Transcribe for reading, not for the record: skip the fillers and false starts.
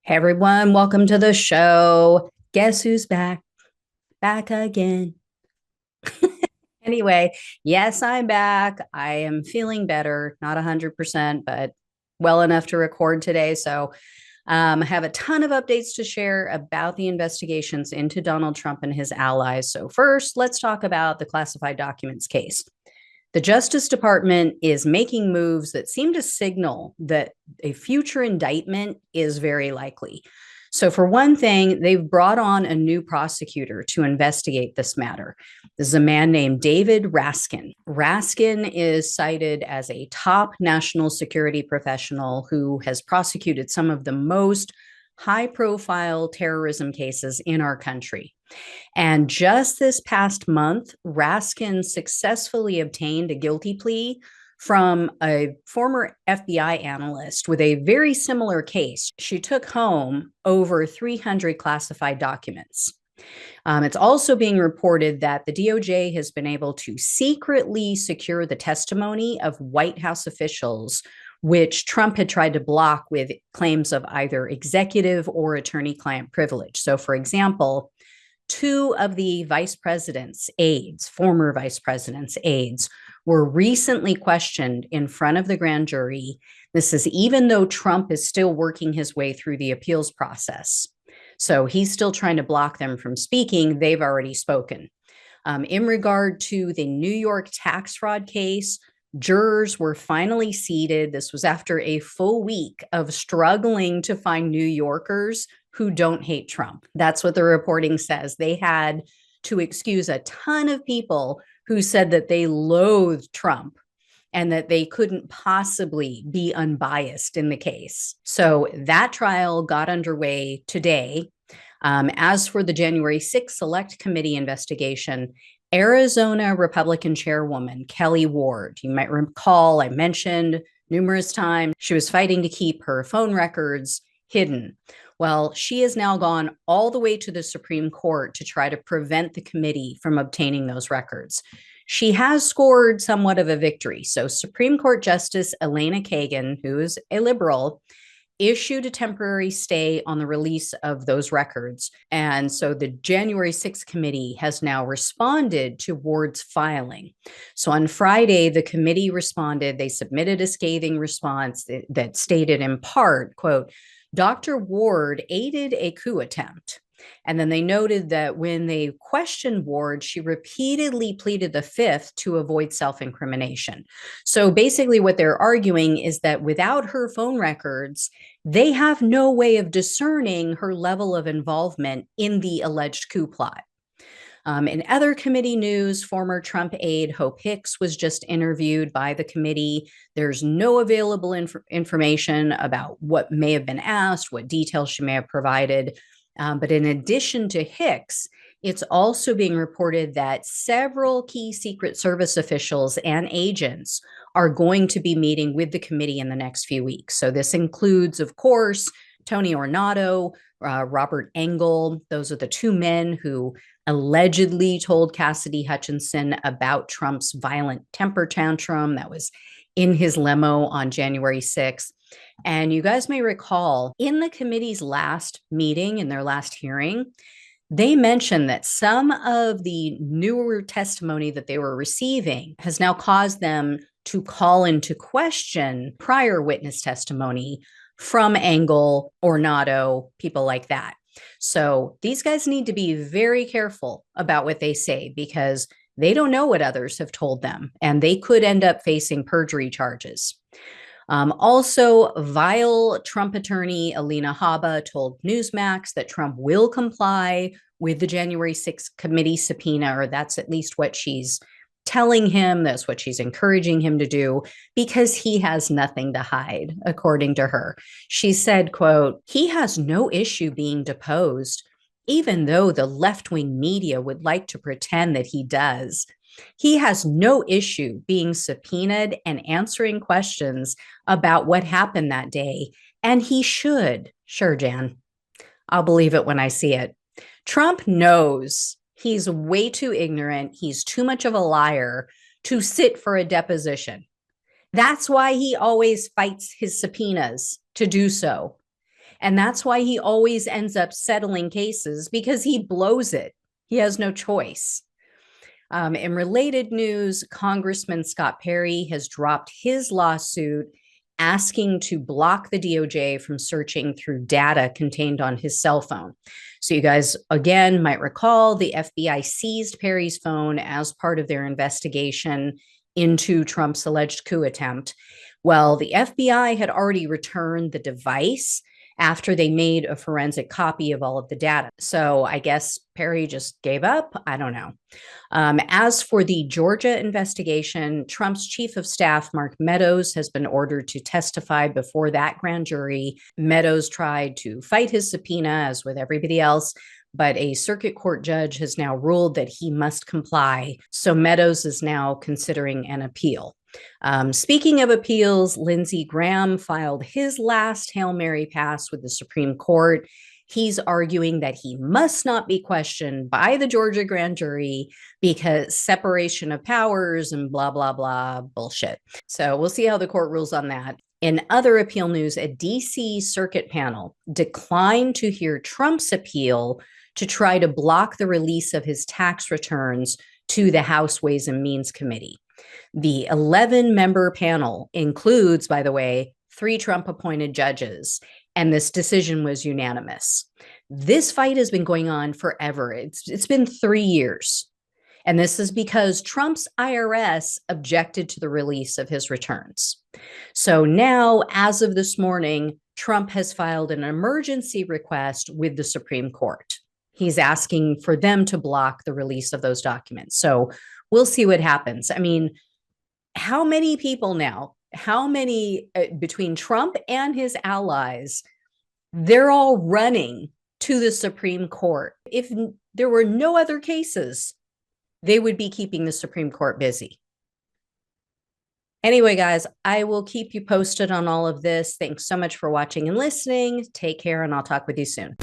Hey everyone, welcome to the show. Guess who's back? Back again. Anyway, yes, I'm back. I am feeling better, not 100%, but well enough to record today. So I have a ton of updates to share about the investigations into Donald Trump and his allies. So, first, let's talk about the classified documents case. The Justice Department is making moves that seem to signal that a future indictment is very likely. So, for one thing, they've brought on a new prosecutor to investigate this matter. This is a man named David Raskin. Raskin is cited as a top national security professional who has prosecuted some of the most high profile terrorism cases in our country. And just this past month, Raskin successfully obtained a guilty plea from a former FBI analyst with a very similar case. She took home over 300 classified documents. It's also being reported that the DOJ has been able to secretly secure the testimony of White House officials, which Trump had tried to block with claims of either executive or attorney client privilege. So, for example, two of the vice president's aides, former vice president's aides, were recently questioned in front of the grand jury. This is even though Trump is still working his way through the appeals process. So he's still trying to block them from speaking. They've already spoken. In regard to the New York tax fraud case, jurors were finally seated. This was after a full week of struggling to find New Yorkers who don't hate Trump. That's what the reporting says. They had to excuse a ton of people who said that they loathed Trump and that they couldn't possibly be unbiased in the case. So that trial got underway today. As for the January 6th Select Committee investigation, Arizona Republican Chairwoman Kelly Ward, you might recall I mentioned numerous times she was fighting to keep her phone records hidden. Well, she has now gone all the way to the Supreme Court to try to prevent the committee from obtaining those records. She has scored somewhat of a victory. So, Supreme Court Justice Elena Kagan, who is a liberal, issued a temporary stay on the release of those records. And so the January 6th committee has now responded to Ward's filing. So on Friday, the committee responded. They submitted a scathing response that stated in part, quote, Dr. Ward aided a coup attempt. And then they noted that when they questioned Ward, she repeatedly pleaded the fifth to avoid self-incrimination. So basically what they're arguing is that without her phone records, they have no way of discerning her level of involvement in the alleged coup plot. In other committee news, former Trump aide Hope Hicks was just interviewed by the committee. There's no available information about what may have been asked, what details she may have provided. But in addition to Hicks, it's also being reported that several key Secret Service officials and agents are going to be meeting with the committee in the next few weeks. So this includes, of course, Tony Ornato, Robert Engel. Those are the two men who allegedly told Cassidy Hutchinson about Trump's violent temper tantrum that was in his limo on January 6th. And you guys may recall in the committee's last meeting, in their last hearing, they mentioned that some of the newer testimony that they were receiving has now caused them to call into question prior witness testimony from Engel, Ornato, people like that. So these guys need to be very careful about what they say because they don't know what others have told them, and they could end up facing perjury charges. Also, vile Trump attorney Alina Habba told Newsmax that Trump will comply with the January 6th committee subpoena, or that's at least what she's telling him. That's what she's encouraging him to do because he has nothing to hide, according to her. She said, quote, he has no issue being deposed, even though the left-wing media would like to pretend that he does. He has no issue being subpoenaed and answering questions about what happened that day. And he should. Sure, Jan. I'll believe it when I see it. Trump knows he's way too ignorant. He's too much of a liar to sit for a deposition. That's why he always fights his subpoenas to do so. And that's why he always ends up settling cases, because he blows it. He has no choice. In related news, Congressman Scott Perry has dropped his lawsuit asking to block the DOJ from searching through data contained on his cell phone. So you guys, again, might recall the FBI seized Perry's phone as part of their investigation into Trump's alleged coup attempt. Well, the FBI had already returned the device after they made a forensic copy of all of the data. So I guess Perry just gave up. I don't know. As for the Georgia investigation, Trump's chief of staff, Mark Meadows, has been ordered to testify before that grand jury. Meadows tried to fight his subpoena, as with everybody else, but a circuit court judge has now ruled that he must comply. So Meadows is now considering an appeal. Speaking of appeals, Lindsey Graham filed his last Hail Mary pass with the Supreme Court. He's arguing that he must not be questioned by the Georgia grand jury because separation of powers and blah, blah, blah bullshit. So we'll see how the court rules on that. In other appeal news, a DC circuit panel declined to hear Trump's appeal to try to block the release of his tax returns to the House Ways and Means Committee. The 11-member panel includes, by the way, 3 Trump-appointed judges, and this decision was unanimous. This fight has been going on forever. It's been 3 years, and this is because Trump's IRS objected to the release of his returns. So now, as of this morning, Trump has filed an emergency request with the Supreme Court. He's asking for them to block the release of those documents. So we'll see what happens. I mean, how many people now, between Trump and his allies, they're all running to the Supreme Court. If there were no other cases, they would be keeping the Supreme Court busy. Anyway, guys, I will keep you posted on all of this. Thanks so much for watching and listening. Take care, and I'll talk with you soon.